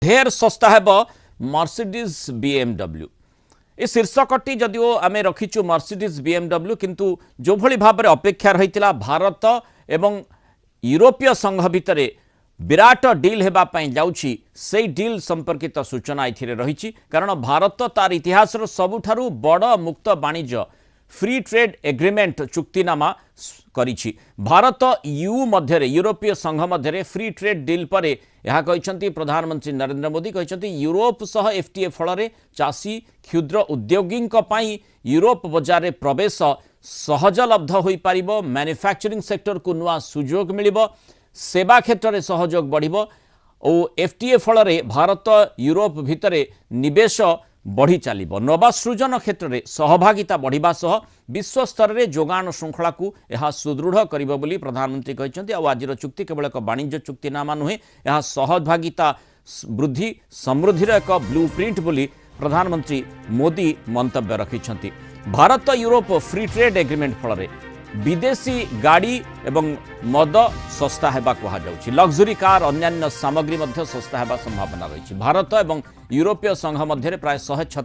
ढेर सस्ता है मर्सिडीज बीएमडब्ल्यू ए शीर्षकटी जदिओ आम रखीचु मर्सिडीज बीएमडब्ल्यू किंतु जो भली भाव अपेक्षा रही भारत एवं यूरोपीय संघ भितर विराट डील होगापी जाऊँगी से डील संपर्कित सूचना ये रही कारण भारत तार इतिहास सबुठारु बड़ मुक्त वाणिज्य फ्री ट्रेड एग्रीमेंट चुक्तिनामा करिछि। भारत यू मध्य यूरोपीय संघ मध्य फ्री ट्रेड डील पर यह कहते प्रधानमंत्री नरेंद्र मोदी कहते यूरोप सह एफटीए फल चाषी क्षुद्र उद्योगी यूरोप बजार में प्रवेश सहजलब्ध हो पार मैन्युफैक्चरिंग सेक्टर को नुआ सुजोग मिल सेवा क्षेत्र में सहयोग बढ़ और एफटीए फल भारत यूरोप भितर निवेश बढ़ी चलो नवासृजन क्षेत्र में सहभागिता बढ़िबा सह विश्व स्तर में जोगान श्रृंखला को यह सुदृढ़ करिबो बोली प्रधानमंत्री कहते आज चुक्ति केवल एक वाणिज्य चुक्तिनामा नुहे यह सहभागिता वृद्धि समृद्धि एक ब्लूप्रिंट बोली प्रधानमंत्री मोदी मंतव्य रखिछंती। Bharat Europe free trade agreement फल विदेशी गाड़ी एवं मद सस्ता होगा कहुच्छी लग्जरी कार अन्यान्य सामग्री सस्ता होगा संभावना रही। भारत एवं यूरोपीय संघ मध्य प्राय 136